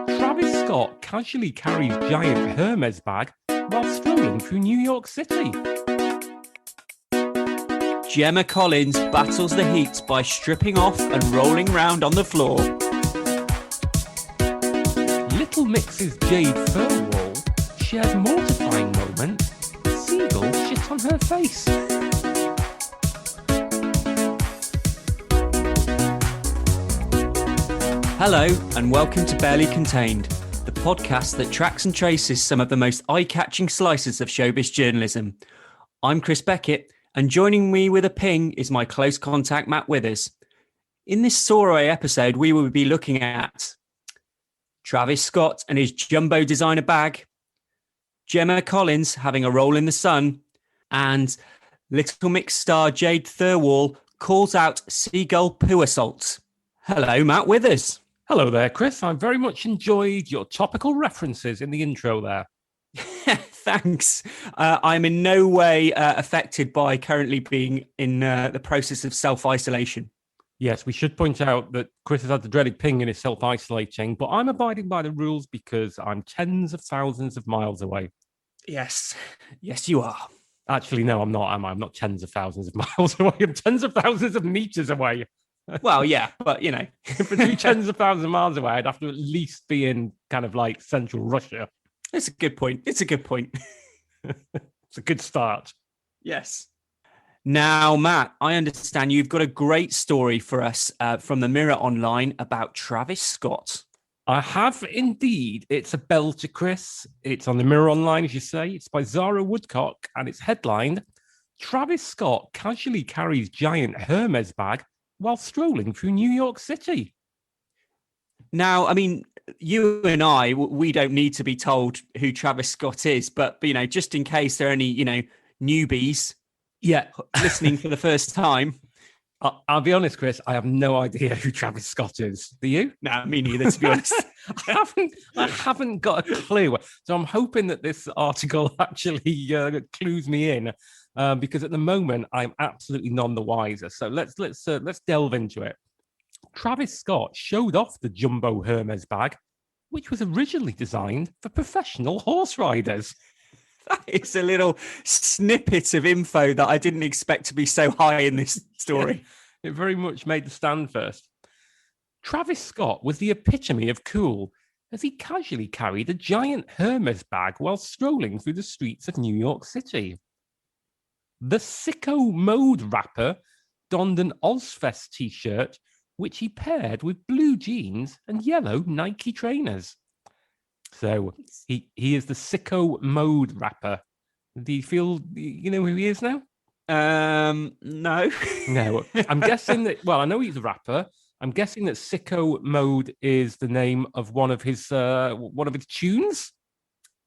Travis Scott casually carries giant Hermes bag while strolling through New York City. Gemma Collins battles the heat by stripping off and rolling round on the floor. Little Mix's Jade Thirlwall shares mortifying moment. Seagull shit on her face. Hello and welcome to Barely Contained, the podcast that tracks and traces some of the most eye-catching slices of showbiz journalism. I'm Chris Beckett, and joining me with a ping is my close contact Matt Withers. In this soiree episode, we will be looking at Travis Scott and his jumbo designer bag, Gemma Collins having a roll in the sun, and Little Mix star Jade Thirlwall calls out seagull poo assaults. Hello, Matt Withers. Hello there, Chris. I very much enjoyed your topical references in the intro there. Thanks. I'm in no way affected by currently being in the process of self-isolation. Yes, we should point out that Chris has had the dreaded ping and is self-isolating, but I'm abiding by the rules because I'm tens of thousands of miles away. Yes, you are. Actually, no, I'm not, am I? I'm not tens of thousands of miles away. I'm tens of thousands of meters away. Well, yeah, but, you know. If it be tens of thousands of miles away, I'd have to at least be in kind of like central Russia. It's a good point. It's a good start. Yes. Now, Matt, I understand you've got a great story for us from the Mirror Online about Travis Scott. I have indeed. It's a belter, Chris. It's on the Mirror Online, as you say. It's by Zara Woodcock, and it's headlined, Travis Scott casually carries giant Hermes bag while strolling through New York City. Now, I mean, you and I, we don't need to be told who Travis Scott is, but, you know, just in case there are any, you know, newbies listening for the first time. I'll be honest, Chris, I have no idea who Travis Scott is. Do you? No, me neither, to be honest. I haven't got a clue. So I'm hoping that this article actually clues me in. Because at the moment I'm absolutely none the wiser. So let's delve into it. Travis Scott showed off the jumbo Hermes bag, which was originally designed for professional horse riders. It's a little snippet of info that I didn't expect to be so high in this story. Yeah, it very much made the stand first. Travis Scott was the epitome of cool, as he casually carried a giant Hermes bag while strolling through the streets of New York City. The sicko mode rapper donned an Ozfest t-shirt, which he paired with blue jeans and yellow Nike trainers. So he is the sicko mode rapper. Do you feel you know who he is now? No. No. I'm guessing that, well, I know he's a rapper. I'm guessing that sicko mode is the name of one of his tunes.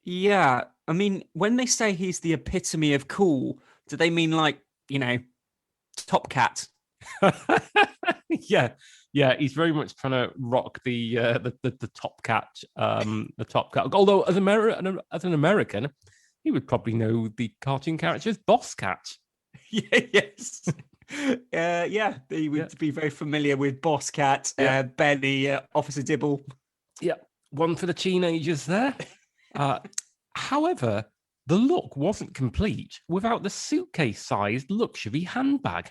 Yeah. I mean, when they say he's the epitome of cool, do they mean like, you know, Top Cat? Yeah, he's very much trying to rock the Top Cat, the Top Cat. Although as an American, he would probably know the cartoon character as Boss Cat. Yes. He would be very familiar with Boss Cat, Benny, Officer Dibble. Yeah, one for the teenagers there. However, the look wasn't complete without the suitcase-sized luxury handbag.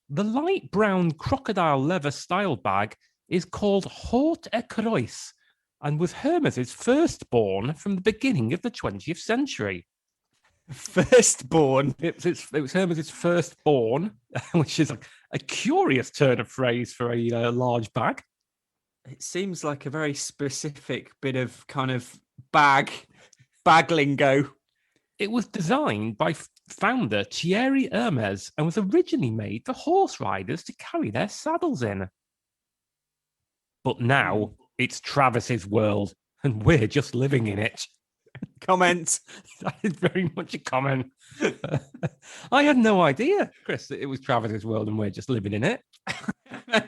The light brown crocodile leather style bag is called Haute Écreuisse and was Hermes's firstborn from the beginning of the 20th century. Firstborn? It was Hermes's firstborn, which is a curious turn of phrase for a large bag. It seems like a very specific bit of kind of bag lingo. It was designed by founder Thierry Hermes and was originally made for horse riders to carry their saddles in. But now it's Travis's world, and we're just living in it. Comment. That is very much a comment. I had no idea, Chris, that it was Travis's world and we're just living in it.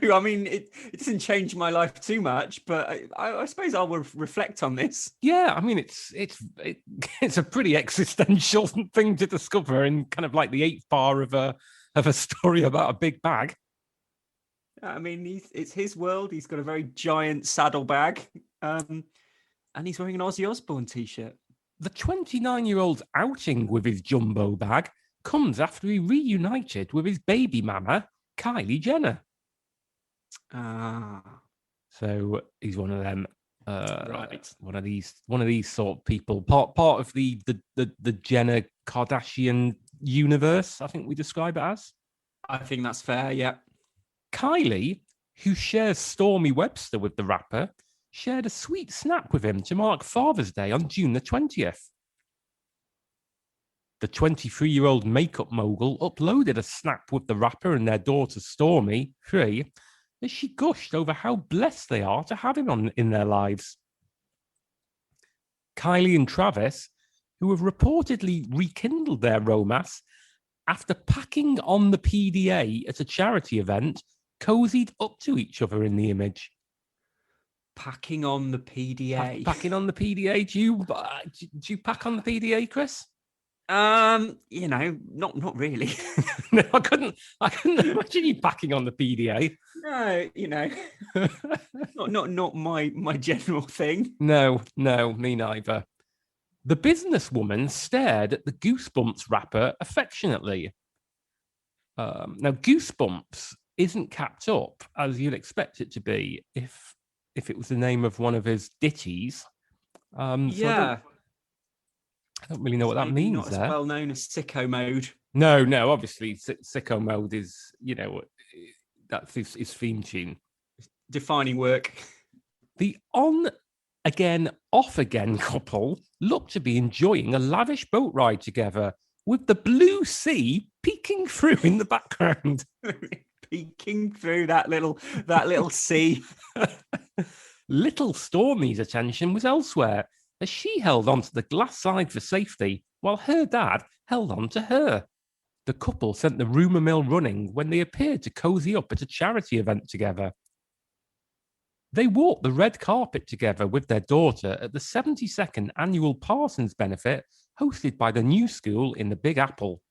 No, I mean, it doesn't change my life too much, but I suppose I will reflect on this. Yeah, I mean, it's a pretty existential thing to discover in kind of like the eighth bar of a story about a big bag. I mean, it's his world. He's got a very giant saddlebag. And he's wearing an Ozzy Osbourne t-shirt. The 29-year-old's outing with his jumbo bag comes after he reunited with his baby mama, Kylie Jenner. So he's one of them. Right. One of these sort of people. Part of the Jenner Kardashian universe, I think we describe it as. I think that's fair, yeah. Kylie, who shares Stormy Webster with the rapper, shared a sweet snap with him to mark Father's Day on June the 20th. The 23-year-old makeup mogul uploaded a snap with the rapper and their daughter Stormy, 3, as she gushed over how blessed they are to have him in their lives. Kylie and Travis, who have reportedly rekindled their romance after packing on the PDA at a charity event, cozied up to each other in the image. Packing on the PDA. Packing on the PDA. Do you pack on the PDA, Chris? Not really. No, I couldn't imagine you packing on the PDA. No, not my general thing. No, me neither. The businesswoman stared at the Goosebumps rapper affectionately. Now, Goosebumps isn't capped up as you'd expect it to be if it was the name of one of his ditties. Yeah. I don't really know what that means. Not as well known as Sicko Mode. No, obviously Sicko Mode is, that's his theme tune. Defining work. The on-again, off-again couple look to be enjoying a lavish boat ride together with the blue sea peeking through in the background. Peeking through that little sea. Little Stormy's attention was elsewhere as she held onto the glass side for safety while her dad held on to her. The couple sent the rumour mill running when they appeared to cozy up at a charity event together. They walked the red carpet together with their daughter at the 72nd annual Parsons benefit hosted by the New School in the Big Apple.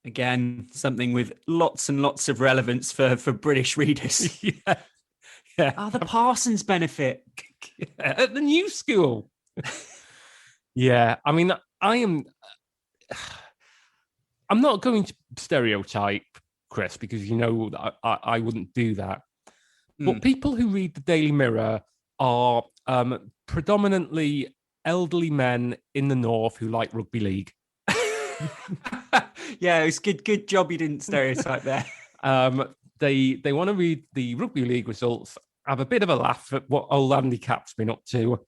Again, something with lots and lots of relevance for British readers. Yeah. The Parsons benefit. At the New School. Yeah, I mean, I'm not going to stereotype, Chris, because I wouldn't do that. But people who read the Daily Mirror are predominantly elderly men in the north who like rugby league. Yeah, it's good job you didn't stereotype there. They want to read the rugby league results, have a bit of a laugh at what old Andy Capp's been up to,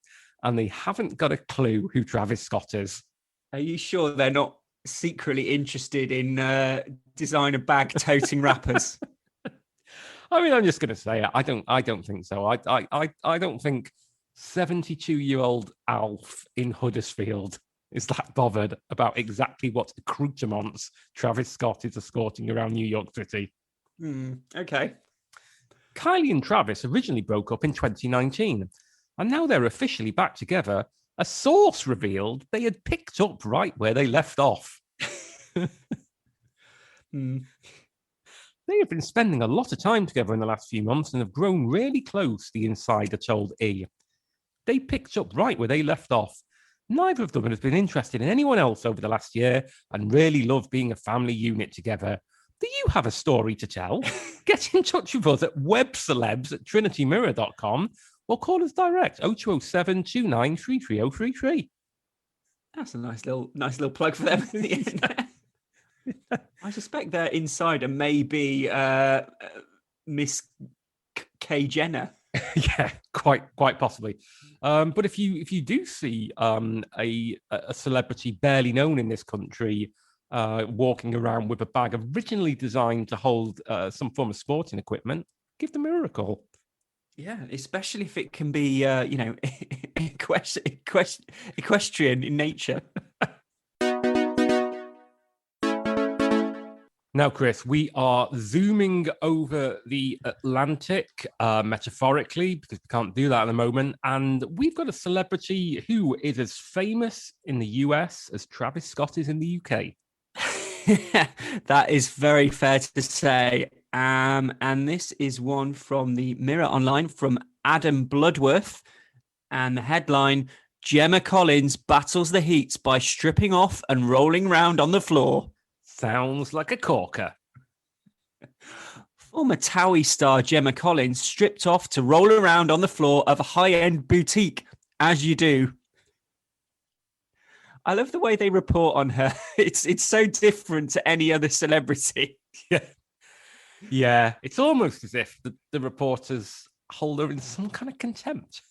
and they haven't got a clue who Travis Scott is. Are you sure they're not secretly interested in designer bag toting rappers? I mean, I'm just going to say it. I don't think so. I don't think 72-year-old Alf in Huddersfield is that bothered about exactly what accoutrements Travis Scott is escorting around New York City. Okay. Kylie and Travis originally broke up in 2019, and now they're officially back together. A source revealed they had picked up right where they left off. They have been spending a lot of time together in the last few months and have grown really close, the insider told E! They picked up right where they left off. Neither of them has been interested in anyone else over the last year and really love being a family unit together. Do you have a story to tell? Get in touch with us at webcelebs@trinitymirror.com or call us direct 0207 29 That's a nice little plug for them at the end. I suspect their insider may be Miss K. Jenner. Yeah, quite possibly. But if you do see a celebrity barely known in this country walking around with a bag originally designed to hold some form of sporting equipment, give them a call. Yeah, especially if it can be equestrian in nature. Now, Chris, we are zooming over the Atlantic, metaphorically, because we can't do that at the moment. And we've got a celebrity who is as famous in the US as Travis Scott is in the UK. That is very fair to say. And this is one from the Mirror Online from Adam Bloodworth. And the headline, Gemma Collins battles the heat by stripping off and rolling round on the floor. Sounds like a corker. Former Towie star Gemma Collins stripped off to roll around on the floor of a high-end boutique, as you do. I love the way they report on her. It's so different to any other celebrity. Yeah. It's almost as if the reporters hold her in some kind of contempt.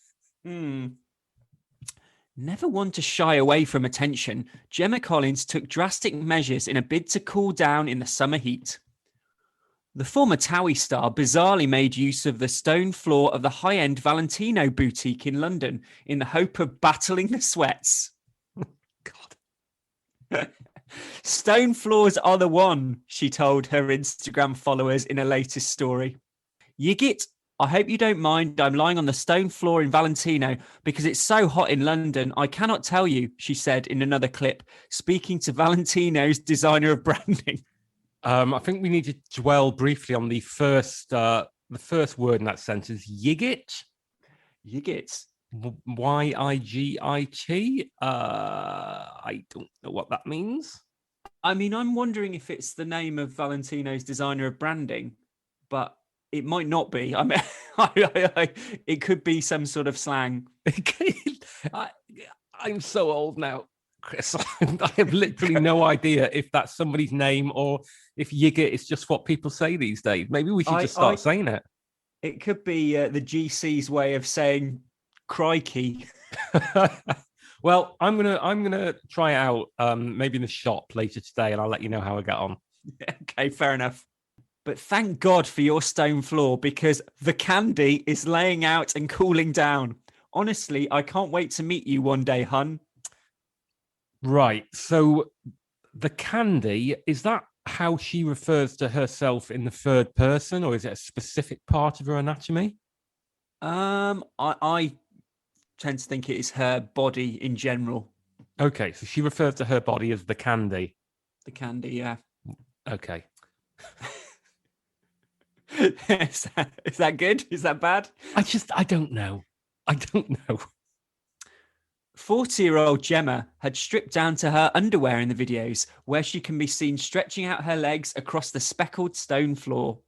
Never one to shy away from attention, Gemma Collins took drastic measures in a bid to cool down in the summer heat. The former Towie star bizarrely made use of the stone floor of the high-end Valentino boutique in London in the hope of battling the sweats. God. Stone floors are the one, she told her Instagram followers in a latest story. Yigit, I hope you don't mind I'm lying on the stone floor in Valentino because it's so hot in London, I cannot tell you, she said in another clip, speaking to Valentino's designer of branding. I think we need to dwell briefly on the first word in that sentence, Yigit. Yigit. Yigit. I don't know what that means. I mean, I'm wondering if it's the name of Valentino's designer of branding, but it might not be. I mean, it could be some sort of slang. I'm so old now, Chris. I have literally no idea if that's somebody's name or if Yigit is just what people say these days. Maybe we should just start saying it. It could be the GC's way of saying crikey. Well, I'm gonna try it out maybe in the shop later today, and I'll let you know how I get on. Okay, fair enough. But thank God for your stone floor because the candy is laying out and cooling down. Honestly, I can't wait to meet you one day, hun. Right. So the candy, is that how she refers to herself in the third person, or is it a specific part of her anatomy? I tend to think it is her body in general. Okay, so she refers to her body as the candy. The candy, yeah. Okay. Is that good? Is that bad? I don't know. 40-year-old Gemma had stripped down to her underwear in the videos, where she can be seen stretching out her legs across the speckled stone floor.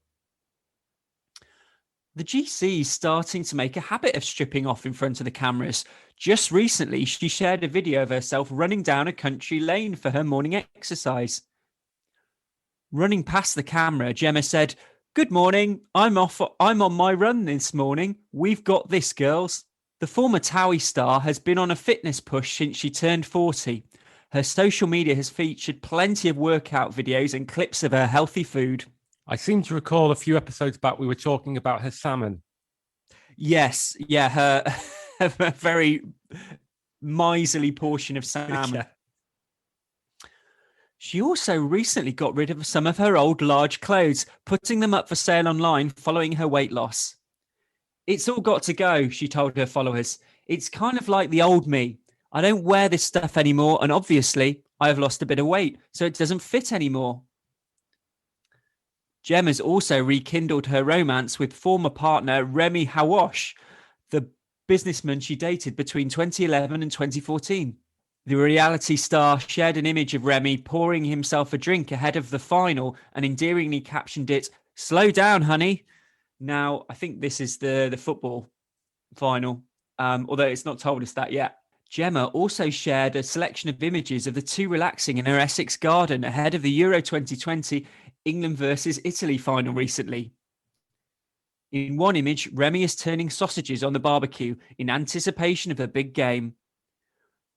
The GC is starting to make a habit of stripping off in front of the cameras. Just recently, she shared a video of herself running down a country lane for her morning exercise. Running past the camera, Gemma said, "Good morning. I'm on my run this morning. We've got this, girls." The former Towie star has been on a fitness push since she turned 40. Her social media has featured plenty of workout videos and clips of her healthy food. I seem to recall a few episodes back we were talking about her salmon. Yes, yeah, her very miserly portion of salmon. Yeah. She also recently got rid of some of her old large clothes, putting them up for sale online following her weight loss. "It's all got to go," she told her followers. "It's kind of like the old me. I don't wear this stuff anymore, and obviously I have lost a bit of weight, so it doesn't fit anymore." Gemma's also rekindled her romance with former partner Remy Hawash, the businessman she dated between 2011 and 2014. The reality star shared an image of Remy pouring himself a drink ahead of the final and endearingly captioned it, "Slow down, honey." Now, I think this is the football final, although it's not told us that yet. Gemma also shared a selection of images of the two relaxing in her Essex garden ahead of the Euro 2020 England versus Italy final recently. In one image, Remy is turning sausages on the barbecue in anticipation of the big game.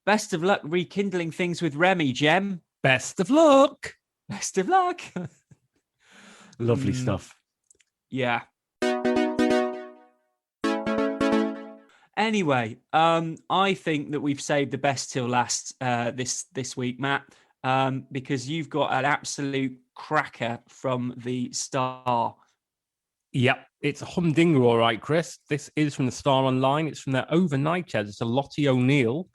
Best of luck rekindling things with Remy, Gem. Best of luck. Best of luck. Lovely stuff. Yeah. Anyway, I think that we've saved the best till last this week, Matt, because you've got an absolute cracker from the Star. Yep, it's a humdinger, all right, Chris. This is from the Star Online. It's from their overnight editor, It's a Lottie O'Neill.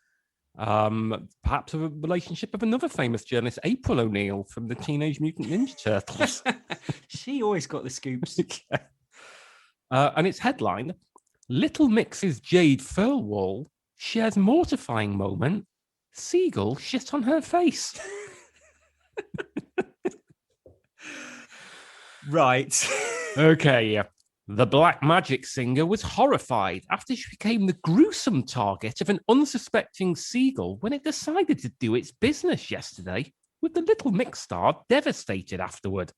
Perhaps a relationship of another famous journalist, April O'Neil from the Teenage Mutant Ninja Turtles. She always got the scoops. And it's headlined, Little Mix's Jade Thirlwall shares mortifying moment. Seagull shit on her face. Right. Okay. The black magic singer was horrified after she became the gruesome target of an unsuspecting seagull when it decided to do its business yesterday, with the Little Mix star devastated afterward.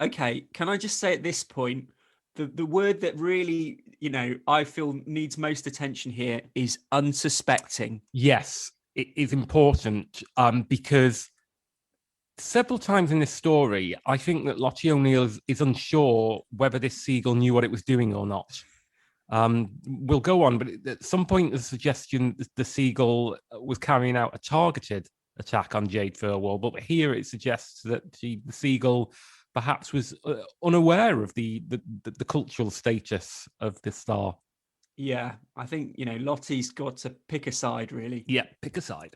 Okay, can I just say at this point, the word that really, I feel needs most attention here is unsuspecting. Yes, it is important because several times in this story, I think that Lottie O'Neill is unsure whether this seagull knew what it was doing or not. We'll go on, but at some point, the suggestion that the seagull was carrying out a targeted attack on Jade Thirlwall, but here it suggests that the seagull perhaps was unaware of the cultural status of the star. Yeah, I think, Lottie's got to pick a side, really. Yeah, pick a side.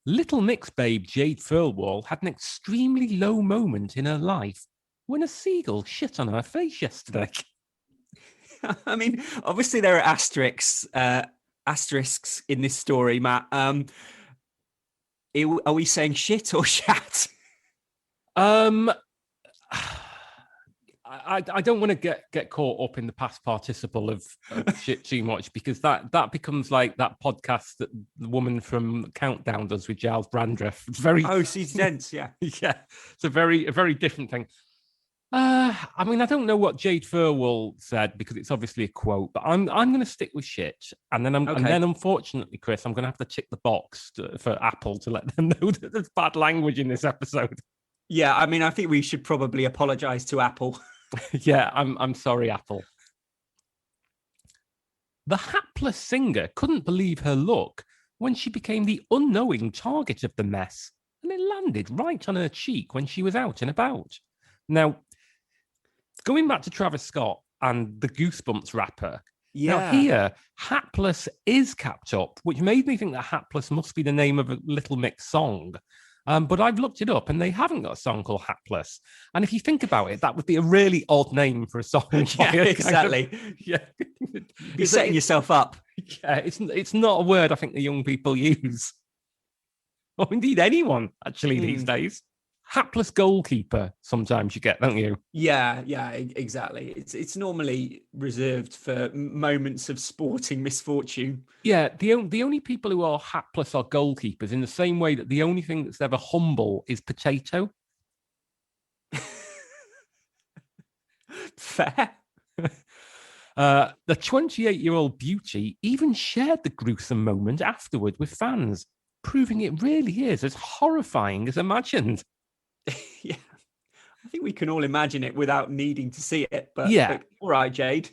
Little Mix babe Jade Thirlwall had an extremely low moment in her life when a seagull shit on her face yesterday. I mean, obviously there are asterisks in this story, Matt. Are we saying shit or shat? I don't want to get caught up in the past participle of shit too much, because that becomes like that podcast that the woman from Countdown does with Giles Brandreth. It's very she's dense, yeah. Yeah, it's a very different thing. I mean, I don't know what Jade Thirlwall said because it's obviously a quote, but I'm going to stick with shit, and then unfortunately, Chris, I'm going to have to tick the box for Apple to let them know that there's bad language in this episode. Yeah, I mean, I think we should probably apologize to Apple. Yeah, I'm sorry, Apple. The hapless singer couldn't believe her luck when she became the unknowing target of the mess, and it landed right on her cheek when she was out and about. Now, going back to Travis Scott and the Goosebumps rapper, now here, hapless is capped up, which made me think that hapless must be the name of a Little Mix song. But I've looked it up and they haven't got a song called Hapless. And if you think about it, that would be a really odd name for a song. Yeah, exactly. Yeah. You're setting yourself up. Yeah, it's not a word I think the young people use. Or indeed anyone, actually, these days. Hapless goalkeeper, sometimes you get, don't you? Yeah, exactly. It's normally reserved for moments of sporting misfortune. Yeah, the only people who are hapless are goalkeepers, in the same way that the only thing that's ever humble is potato. Fair. The 28-year-old beauty even shared the gruesome moment afterward with fans, proving it really is as horrifying as imagined. Yeah, I think we can all imagine it without needing to see it. But all right, Jade.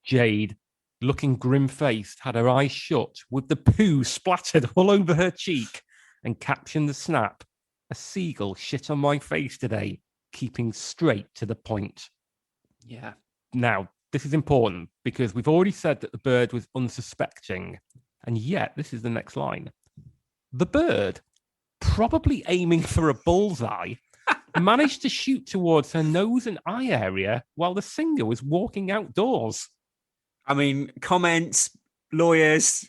Jade, looking grim-faced, had her eyes shut with the poo splattered all over her cheek and captioned the snap, "A seagull shit on my face today, keeping straight to the point." Yeah. Now, this is important because we've already said that the bird was unsuspecting, and yet this is the next line. The bird, probably aiming for a bullseye, managed to shoot towards her nose and eye area while the singer was walking outdoors. I mean, comments, lawyers,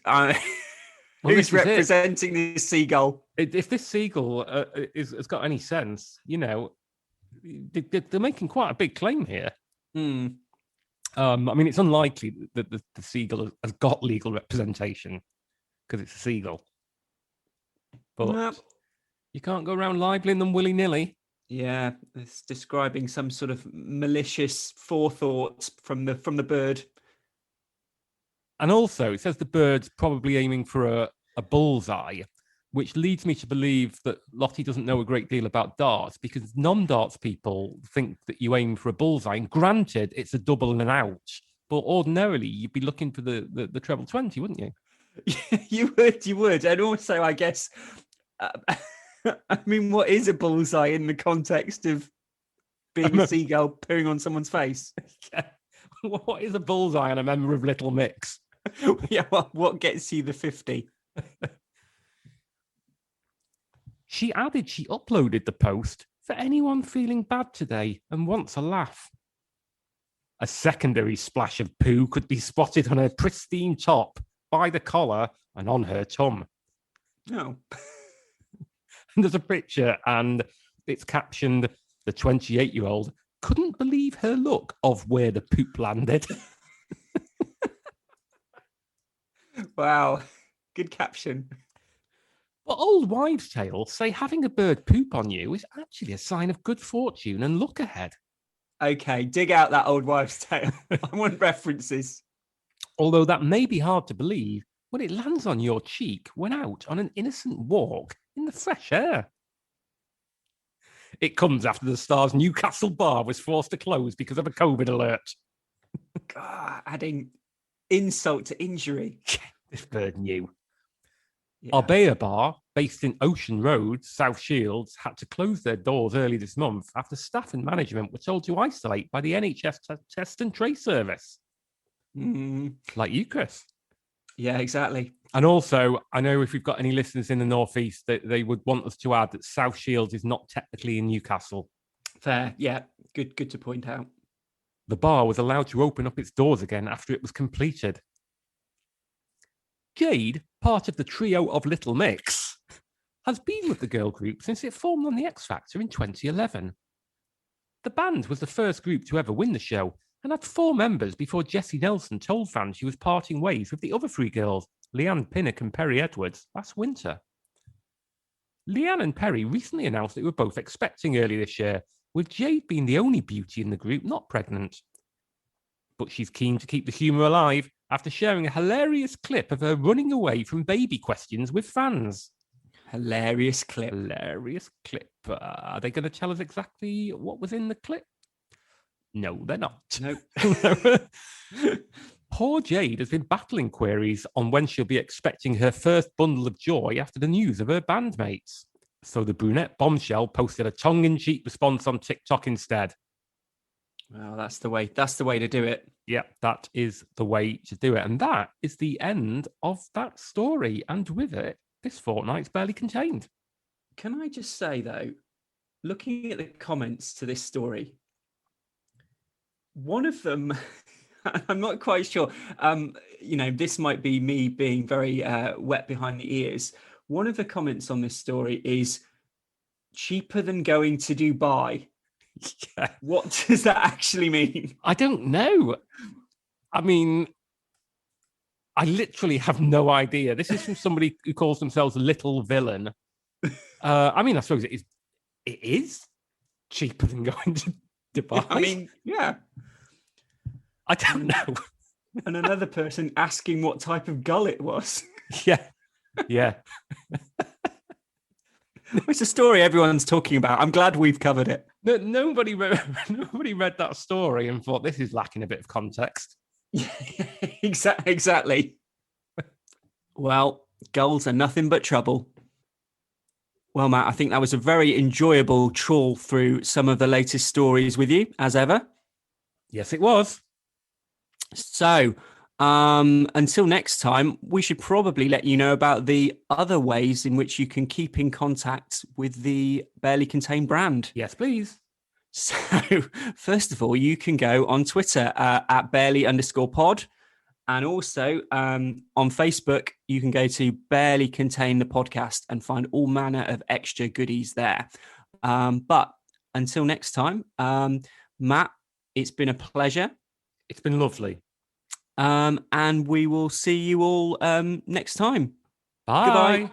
who's representing this seagull? If this seagull has got any sense, they're making quite a big claim here. I mean, it's unlikely that the seagull has got legal representation because it's a seagull. But you can't go around libeling them willy-nilly. Yeah, it's describing some sort of malicious forethought from the bird. And also, it says the bird's probably aiming for a bullseye, which leads me to believe that Lottie doesn't know a great deal about darts, because non-darts people think that you aim for a bullseye. And granted, it's a double and an out, but ordinarily you'd be looking for the treble 20, wouldn't you? You would. And also, I guess, I mean, what is a bullseye in the context of being a seagull pooing on someone's face? Yeah. What is a bullseye on a member of Little Mix? Yeah, what gets you the 50? She added she uploaded the post for anyone feeling bad today and wants a laugh. A secondary splash of poo could be spotted on her pristine top, by the collar, and on her tum. No. And there's a picture, and it's captioned, "The 28-year-old couldn't believe her look of where the poop landed." Wow. Good caption. But old wives' tales say having a bird poop on you is actually a sign of good fortune and luck ahead. Okay, dig out that old wives' tale. I want references. Although that may be hard to believe when it lands on your cheek when out on an innocent walk in the fresh air. It comes after the Star's Newcastle bar was forced to close because of a COVID alert. God, adding insult to injury. This bird knew. Yeah. Arbea Bar, based in Ocean Road, South Shields, had to close their doors early this month after staff and management were told to isolate by the NHS Test and Trace Service. Like you, Chris. Yeah, exactly. And also, I know if we've got any listeners in the Northeast, that they would want us to add that South Shields is not technically in Newcastle. Fair. Yeah, good to point out. The bar was allowed to open up its doors again after it was completed. Jade, part of the trio of Little Mix, has been with the girl group since it formed on The X Factor in 2011. The band was the first group to ever win the show and had 4 members before Jessie Nelson told fans she was parting ways with the other 3 girls, Leanne Pinnock and Perry Edwards, last winter. Leanne and Perry recently announced they were both expecting early this year, with Jade being the only beauty in the group not pregnant. But she's keen to keep the humour alive after sharing a hilarious clip of her running away from baby questions with fans. Hilarious clip. Are they going to tell us exactly what was in the clip? No, they're not. Nope. Poor Jade has been battling queries on when she'll be expecting her first bundle of joy after the news of her bandmates. So the brunette bombshell posted a tongue-in-cheek response on TikTok instead. Well, that's the way to do it. Yeah, that is the way to do it. And that is the end of that story. And with it, this fortnight's Barely Contained. Can I just say, though, looking at the comments to this story, one of them, I'm not quite sure, this might be me being very wet behind the ears. One of the comments on this story is cheaper than going to Dubai. Yeah. What does that actually mean? I don't know. I mean, I literally have no idea. This is from somebody who calls themselves Little Villain. I suppose it is cheaper than going to Dubai. I mean, yeah. I don't know. And another person asking what type of gull it was. Yeah. It's a story everyone's talking about. I'm glad we've covered it. Nobody read that story and thought this is lacking a bit of context. Exactly. Well, gulls are nothing but trouble. Well, Matt, I think that was a very enjoyable trawl through some of the latest stories with you, as ever. Yes, it was. So, until next time, we should probably let you know about the other ways in which you can keep in contact with the Barely Contained brand. Yes, please. So, first of all, you can go on Twitter at barely_pod. And also on Facebook, you can go to Barely Contain the Podcast and find all manner of extra goodies there. But until next time, Matt, it's been a pleasure. It's been lovely. And we will see you all next time. Bye. Goodbye.